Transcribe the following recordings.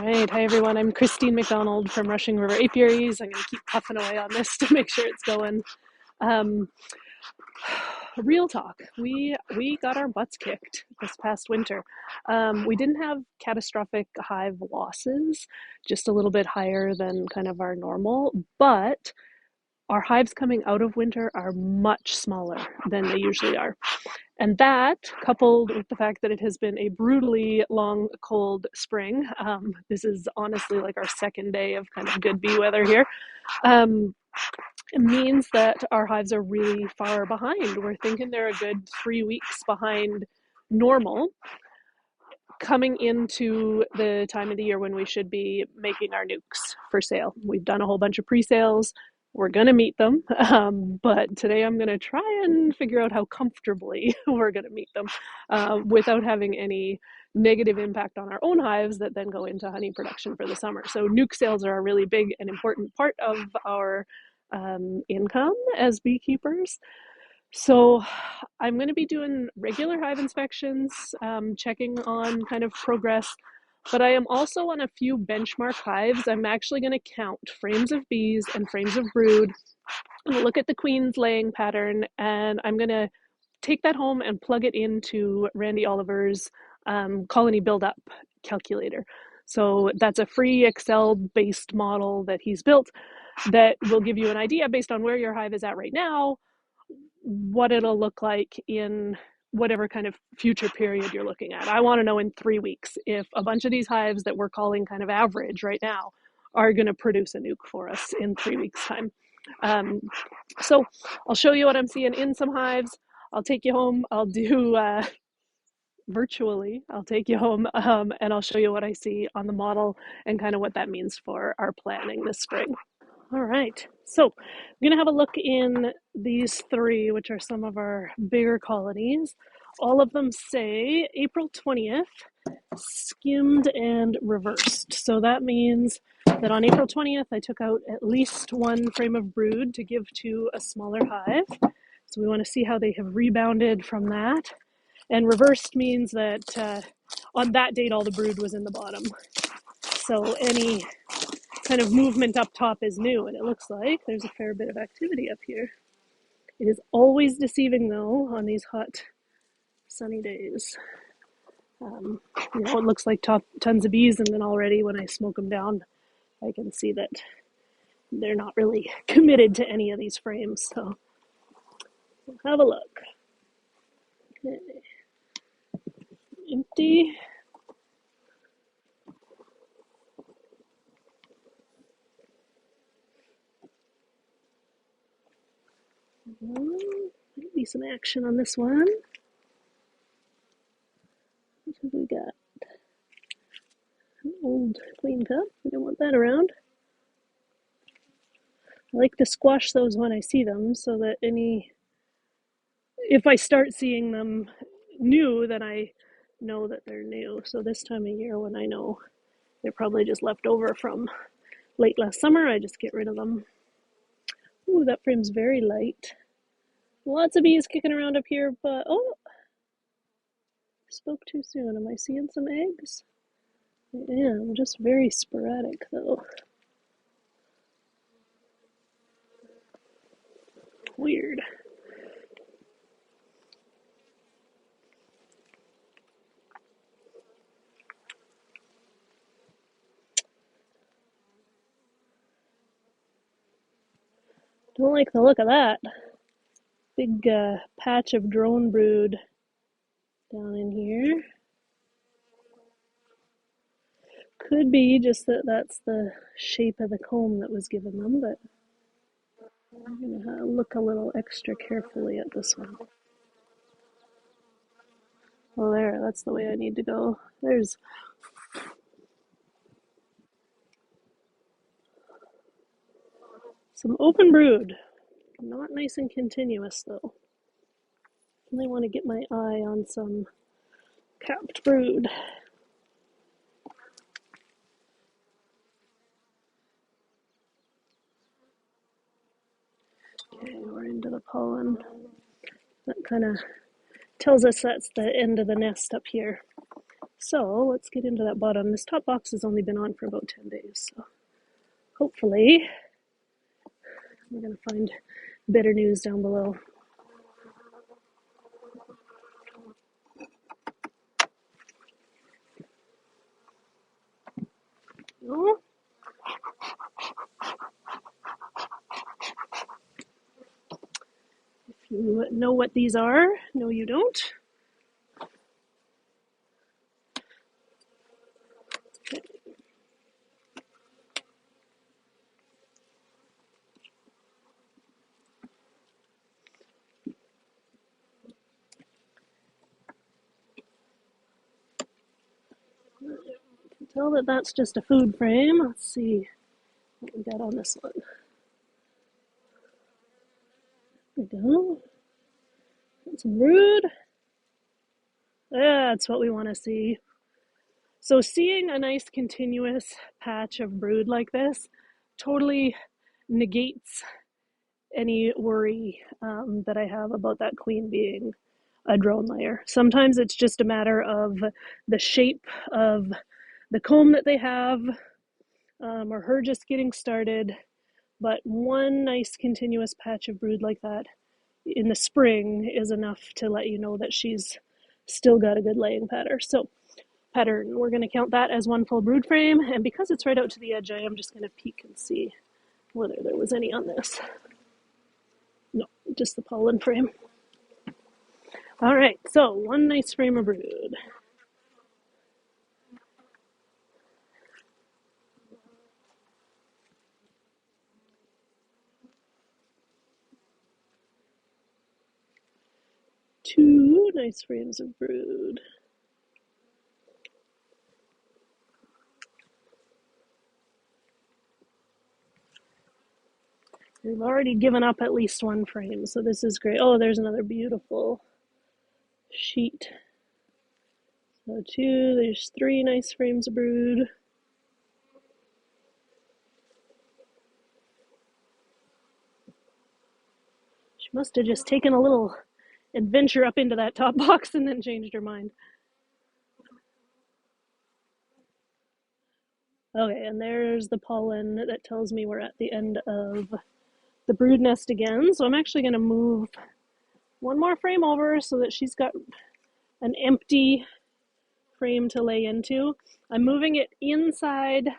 right. Hi, everyone. I'm Christine McDonald from Rushing River Apiaries. I'm going to keep puffing away on this to make sure it's going. Um, Real talk. We got our butts kicked this past winter. We didn't have catastrophic hive losses, just a little bit higher than kind of our normal, but our hives coming out of winter are much smaller than they usually are. And that, coupled with the fact that it has been a brutally long, cold spring, this is honestly like our second day of kind of good bee weather here, um, it means that our hives are really far behind. We're thinking they're a good 3 weeks behind normal coming into the time of the year when we should be making our nukes for sale. We've done a whole bunch of pre-sales. We're going to meet them, but today I'm going to try and figure out how comfortably we're going to meet them without having any negative impact on our own hives that then go into honey production for the summer. So nuke sales are a really big and important part of our income as beekeepers. So I'm going to be doing regular hive inspections, checking on kind of progress, but I am also on a few benchmark hives. I'm actually going to count frames of bees and frames of brood. I'm going to look at the queen's laying pattern, and I'm going to take that home and plug it into Randy Oliver's colony build-up calculator. So that's a free Excel-based model that he's built that will give you an idea based on where your hive is at right now, what it'll look like in whatever kind of future period you're looking at. I want to know in 3 weeks if a bunch of these hives that we're calling kind of average right now are going to produce a nuke for us in 3 weeks time. So I'll show you what I'm seeing in some hives. I'll take you home. I'll do virtually. I'll take you home and I'll show you what I see on the model and kind of what that means for our planning this spring. All right, so I'm going to have a look in these three, which are some of our bigger colonies. All of them say April 20th, skimmed and reversed. So that means that on April 20th, I took out at least one frame of brood to give to a smaller hive. So we want to see how they have rebounded from that. And reversed means that on that date, all the brood was in the bottom. So any kind of movement up top is new, and it looks like there's a fair bit of activity up here. It is always deceiving, though, on these hot, sunny days. It looks like tons of bees, and then already when I smoke them down, I can see that they're not really committed to any of these frames. So have a look. Okay. Empty. Maybe some action on this one. What have we got? An old queen cup. We don't want that around. I like to squash those when I see them so that if I start seeing them new, then I know that they're new. So this time of year when I know they're probably just left over from late last summer, I just get rid of them. Ooh, that frame's very light. Lots of bees kicking around up here, but oh, spoke too soon. Am I seeing some eggs? I am, just very sporadic though. Weird. Don't like the look of that. Big patch of drone brood down in here. Could be just that that's the shape of the comb that was given them, but I'm going to look a little extra carefully at this one. Oh, there, that's the way I need to go. There's some open brood. Not nice and continuous, though. I want to get my eye on some capped brood. Okay, we're into the pollen. That kind of tells us that's the end of the nest up here. So let's get into that bottom. This top box has only been on for about 10 days, so hopefully we're going to find better news down below. Oh. If you know what these are, no you don't. Okay. Tell that that's just a food frame. Let's see what we got on this one. There we go. Got some brood. That's what we want to see. So seeing a nice continuous patch of brood like this totally negates any worry that I have about that queen being a drone layer. Sometimes it's just a matter of the shape of the comb that they have, or her just getting started. But one nice continuous patch of brood like that in the spring is enough to let you know that she's still got a good laying pattern. So we're going to count that as one full brood frame, and because it's right out to the edge, I am just going to peek and see whether there was any on this. No, just the pollen frame. All right, so one nice frame of brood. Two nice frames of brood. We've already given up at least one frame, so this is great. Oh, there's another beautiful sheet. So there's three nice frames of brood. She must have just taken a little adventure up into that top box and then changed her mind. Okay, and there's the pollen that tells me we're at the end of the brood nest again. So I'm actually going to move one more frame over so that she's got an empty frame to lay into. I'm moving it inside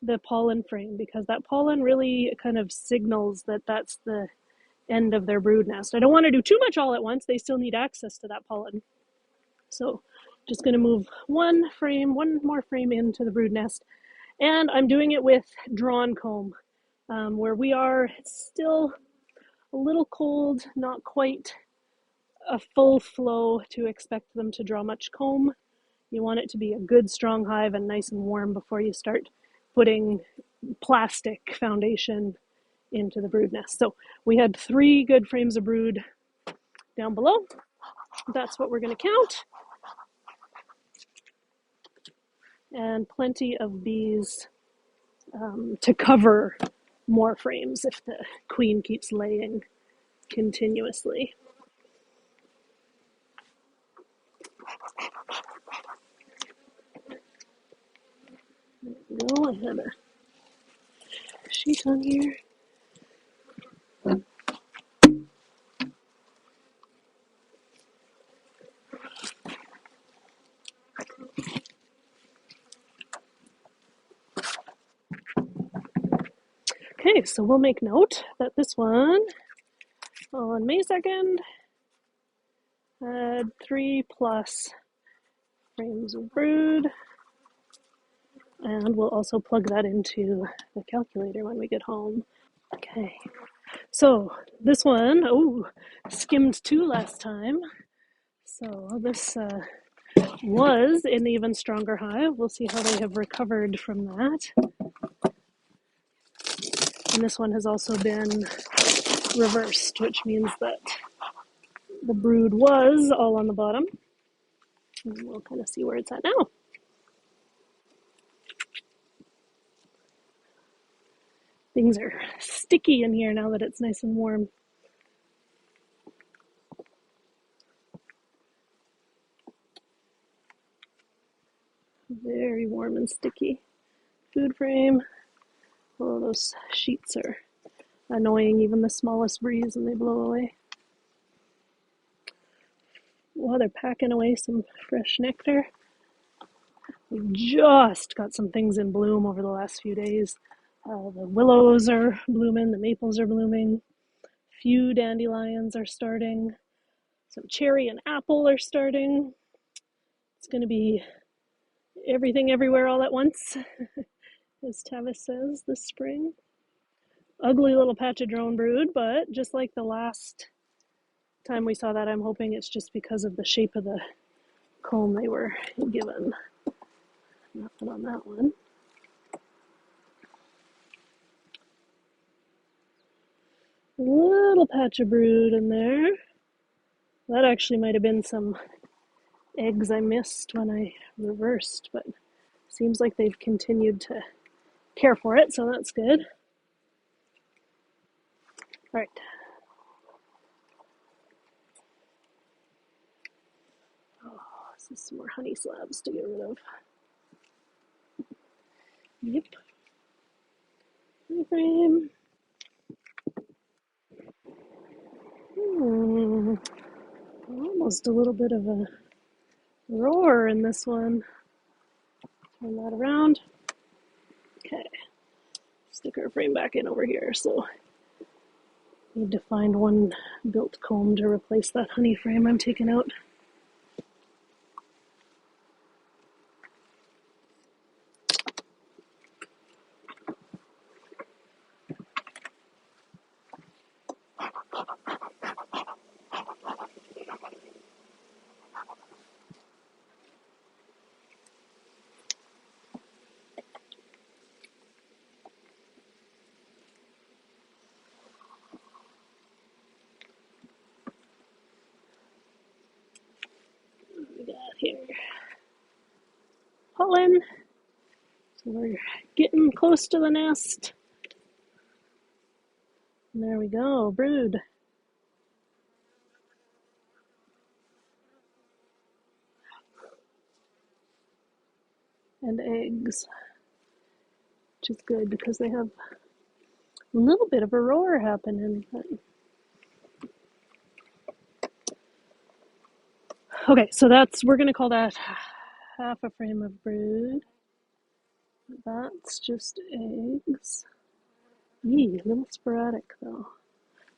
the pollen frame because that pollen really kind of signals that that's the end of their brood nest. I don't want to do too much all at once. They still need access to that pollen. So just going to move one more frame into the brood nest. And I'm doing it with drawn comb. Where we are, it's still a little cold, not quite a full flow to expect them to draw much comb. You want it to be a good strong hive and nice and warm before you start putting plastic foundation into the brood nest. So we had 3 good frames of brood down below. That's what we're going to count. And plenty of bees to cover more frames if the queen keeps laying continuously. No, I had a sheet on here. Okay, so we'll make note that this one on May 2nd had 3 plus frames of brood, and we'll also plug that into the calculator when we get home. Okay, so this one, skimmed 2 last time. So this was an even stronger hive. We'll see how they have recovered from that. And this one has also been reversed, which means that the brood was all on the bottom. And we'll kind of see where it's at now. Things are sticky in here now that it's nice and warm. and sticky. Food frame. Oh, those sheets are annoying, even the smallest breeze, and they blow away. Well, they're packing away some fresh nectar. We just got some things in bloom over the last few days. The willows are blooming, the maples are blooming, few dandelions are starting, some cherry and apple are starting. It's going to be everything everywhere all at once, as Tavis says, this spring. Ugly little patch of drone brood, but just like the last time we saw that, I'm hoping it's just because of the shape of the comb they were given. Nothing on that one. Little patch of brood in there. That actually might have been some eggs I missed when I reversed, but seems like they've continued to care for it, so that's good. All right. Oh, this is some more honey slabs to get rid of. Yep. Honey frame. Almost a little bit of a roar in this one. Turn that around. Okay. Stick our frame back in over here. So need to find one built comb to replace that honey frame I'm taking out. What do we got here? Pollen. So we're getting close to the nest. And there we go, brood. And eggs, which is good because they have a little bit of a roar happening. Okay, so we're gonna call that half a frame of brood. That's just eggs. Yee, a little sporadic though.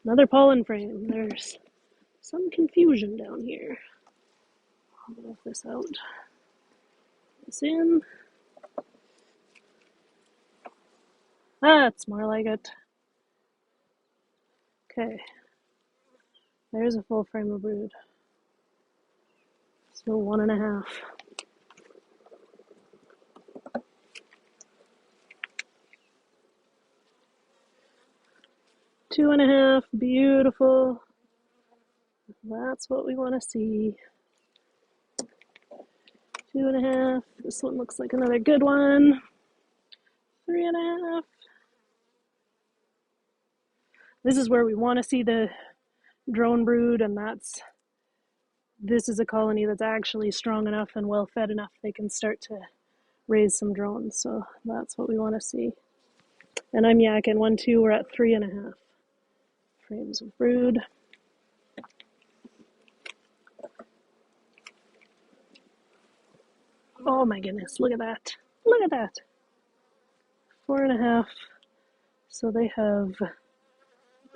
Another pollen frame. There's some confusion down here. I'll move this out. This in. That's more like it. Okay. There's a full frame of brood. So 1.5. Two and a half, beautiful. That's what we want to see. 2.5. This one looks like another good one. 3.5. This is where we want to see the drone brood, and this is a colony that's actually strong enough and well fed enough they can start to raise some drones. So that's what we want to see. And I'm yakking 1, 2. We're at 3.5 frames of brood. Oh my goodness, look at that. Look at that. 4.5. So they have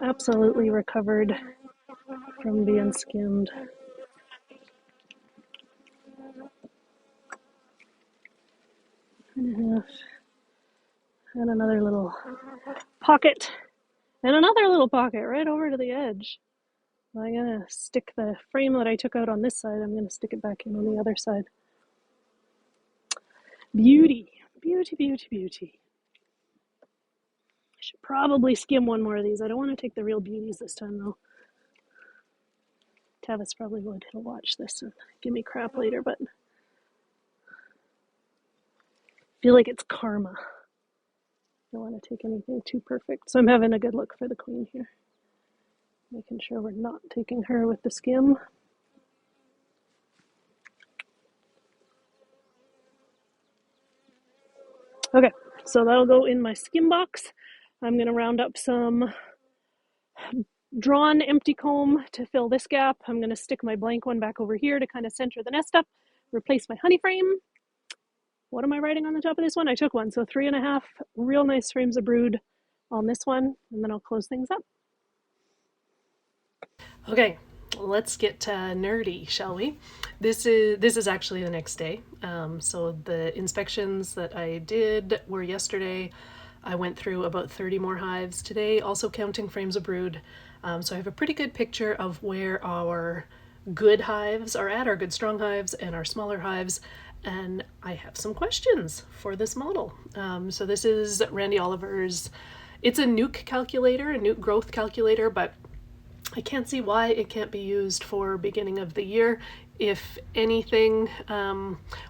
absolutely recovered from being skimmed. And another little pocket. And another little pocket right over to the edge. I'm going to stick the frame that I took out on this side, I'm going to stick it back in on the other side. Beauty. Beauty, beauty, beauty. I should probably skim one more of these. I don't want to take the real beauties this time, though. Tavis probably would. He'll watch this and give me crap later, but I feel like it's karma. I don't want to take anything too perfect. So I'm having a good look for the queen here. Making sure we're not taking her with the skim. Okay, so that'll go in my skim box. I'm going to round up some drawn empty comb to fill this gap. I'm going to stick my blank one back over here to kind of center the nest up, replace my honey frame. What am I writing on the top of this one? I took one, so 3.5 real nice frames of brood on this one, and then I'll close things up. Okay, let's get nerdy, shall we? This is actually the next day. So the inspections that I did were yesterday. I went through about 30 more hives today, also counting frames of brood. So I have a pretty good picture of where our good hives are at, our good strong hives and our smaller hives. And I have some questions for this model. So this is Randy Oliver's, it's a nuke calculator, a nuke growth calculator, but I can't see why it can't be used for beginning of the year. If anything,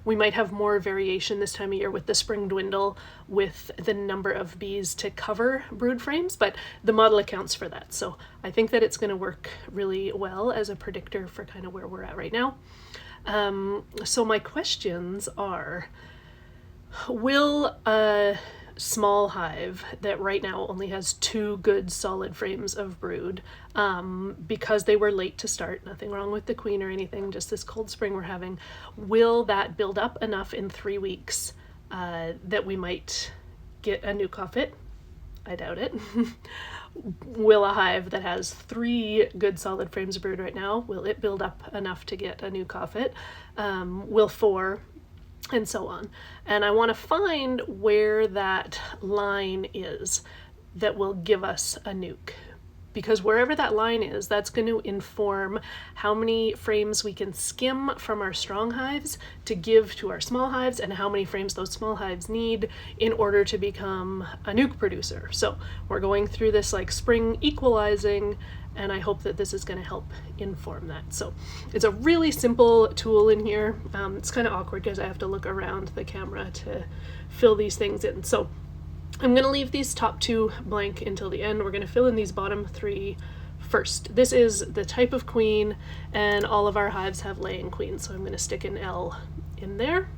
we might have more variation this time of year with the spring dwindle with the number of bees to cover brood frames, but the model accounts for that. So I think that it's going to work really well as a predictor for kind of where we're at right now. So my questions are, will a small hive that right now only has 2 good solid frames of brood, because they were late to start, nothing wrong with the queen or anything, just this cold spring we're having, will that build up enough in 3 weeks that we might get a nuke off it? I doubt it. Will a hive that has 3 good solid frames of brood right now, will it build up enough to get a nuke off it? Will 4, and so on. And I want to find where that line is that will give us a nuke. Because wherever that line is, that's going to inform how many frames we can skim from our strong hives to give to our small hives, and how many frames those small hives need in order to become a nuke producer. So we're going through this like spring equalizing, and I hope that this is going to help inform that. So it's a really simple tool in here. It's kind of awkward because I have to look around the camera to fill these things in. So I'm going to leave these top 2 blank until the end. We're going to fill in these bottom 3 first. This is the type of queen, and all of our hives have laying queens, so I'm going to stick an L in there.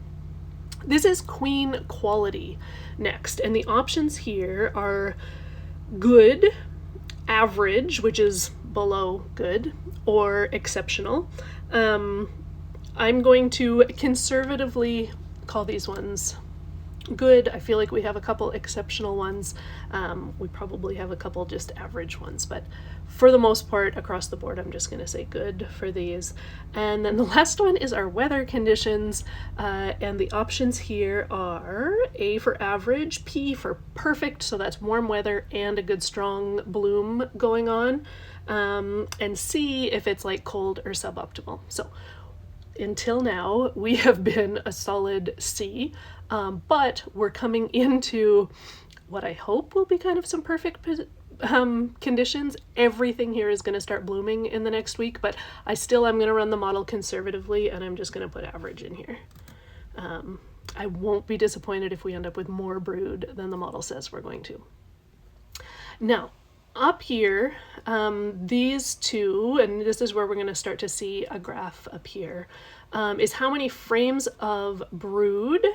This is queen quality next, and the options here are good, average, which is below good, or exceptional. I'm going to conservatively call these ones good. I feel like we have a couple exceptional ones. We probably have a couple just average ones, but for the most part across the board I'm just going to say good for these. And then the last one is our weather conditions, and the options here are A for average, P for perfect, so that's warm weather and a good strong bloom going on, and C if it's like cold or suboptimal. So until now we have been a solid C, but we're coming into what I hope will be kind of some perfect conditions. Everything here is going to start blooming in the next week, but I'm going to run the model conservatively, and I'm just going to put average in here. I won't be disappointed if we end up with more brood than the model says we're going to. Now, up here, these 2, and this is where we're going to start to see a graph appear, is how many frames of brood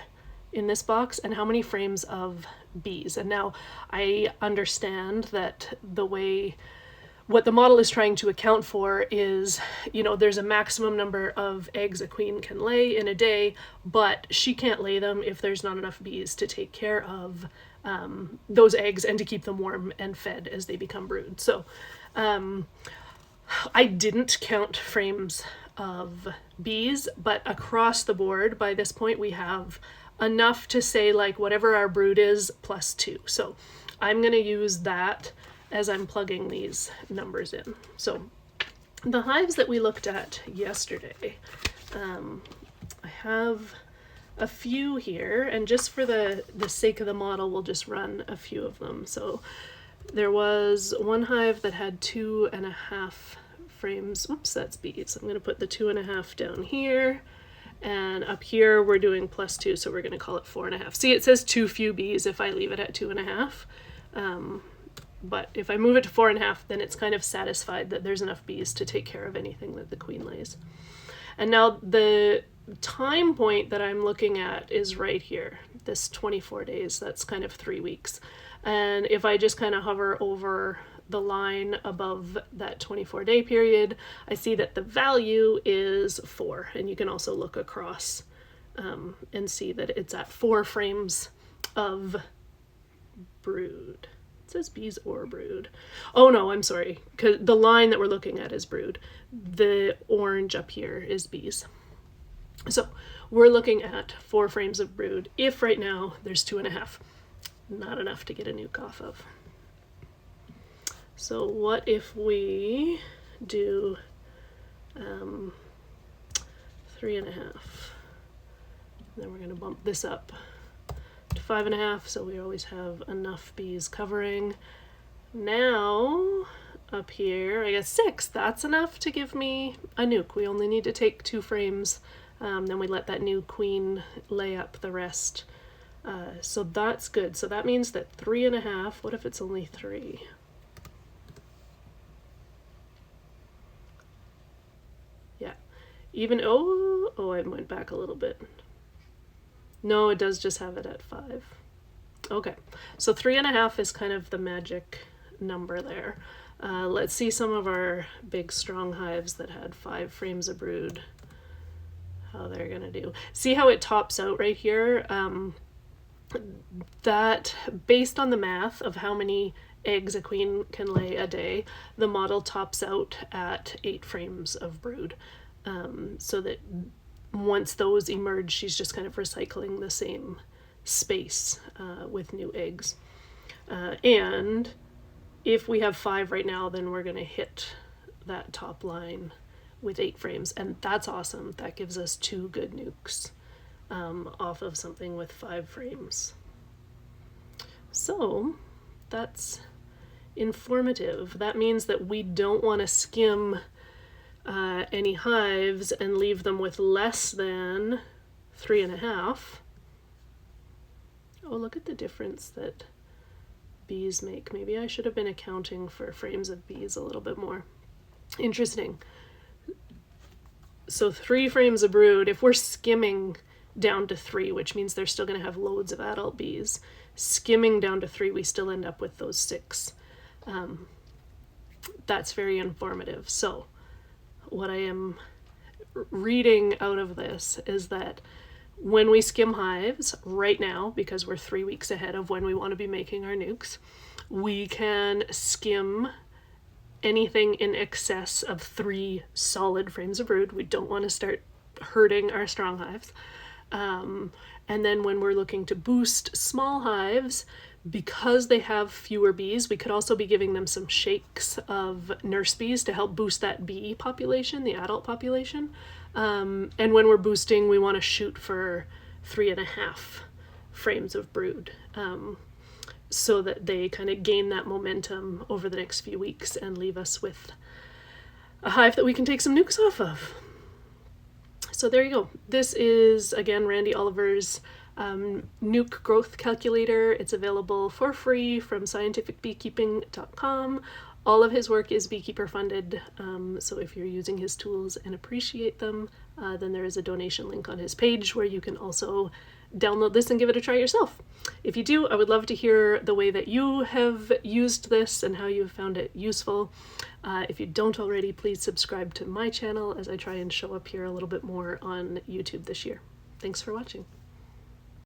in this box and how many frames of bees. And now I understand that what the model is trying to account for is, there's a maximum number of eggs a queen can lay in a day, but she can't lay them if there's not enough bees to take care of those eggs and to keep them warm and fed as they become brood. So I didn't count frames of bees, but across the board by this point we have enough to say like whatever our brood is plus 2. So I'm going to use that as I'm plugging these numbers in. So the hives that we looked at yesterday, I have a few here, and just for the sake of the model we'll just run a few of them. So there was one hive that had 2.5 frames. Oops, that's bees. I'm going to put the 2.5 down here, and up here we're doing plus 2, so we're going to call it 4.5. See, it says too few bees if I leave it at 2.5, but if I move it to 4.5, then it's kind of satisfied that there's enough bees to take care of anything that the queen lays. And now the time point that I'm looking at is right here, this 24 days, that's kind of 3 weeks. And if I just kind of hover over the line above that 24-day period, I see that the value is 4. And you can also look across and see that it's at 4 frames of brood. It says bees or brood. Oh no, I'm sorry, because the line that we're looking at is brood. The orange up here is bees. So we're looking at 4 frames of brood if right now there's 2.5. Not enough to get a nuke off of. So what if we do 3.5? Then we're going to bump this up to 5.5, so we always have enough bees covering. Now up here I got 6. That's enough to give me a nuke. We only need to take 2 frames. Then we let that new queen lay up the rest. So that's good. So that means that 3.5, what if it's only 3? Yeah, even, oh, I went back a little bit. No, it does just have it at 5. Okay, so 3.5 is kind of the magic number there. Let's see some of our big strong hives that had 5 frames of brood, how they're gonna do. See how it tops out right here? That based on the math of how many eggs a queen can lay a day, the model tops out at 8 frames of brood. So that once those emerge, she's just kind of recycling the same space with new eggs. And if we have 5 right now, then we're going to hit that top line with 8 frames, and that's awesome. That gives us 2 good nukes off of something with 5 frames. So that's informative. That means that we don't want to skim any hives and leave them with less than 3.5. Oh, look at the difference that bees make. Maybe I should have been accounting for frames of bees a little bit more. Interesting. So 3 frames of brood, if we're skimming down to 3, which means they're still going to have loads of adult bees, skimming down to 3, we still end up with those 6. That's very informative. So what I am reading out of this is that when we skim hives right now, because we're 3 weeks ahead of when we want to be making our nukes, we can skim anything in excess of 3 solid frames of brood. We don't want to start hurting our strong hives. And then when we're looking to boost small hives, because they have fewer bees, we could also be giving them some shakes of nurse bees to help boost that bee population, the adult population. And when we're boosting, we want to shoot for 3.5 frames of brood, so that they kind of gain that momentum over the next few weeks and leave us with a hive that we can take some nukes off of. So there you go. This is, again, Randy Oliver's nuke growth calculator. It's available for free from scientificbeekeeping.com. All of his work is beekeeper funded, so if you're using his tools and appreciate them, then there is a donation link on his page where you can also download this and give it a try yourself. If you do, I would love to hear the way that you have used this and how you have found it useful. If you don't already, please subscribe to my channel as I try and show up here a little bit more on YouTube this year. Thanks for watching.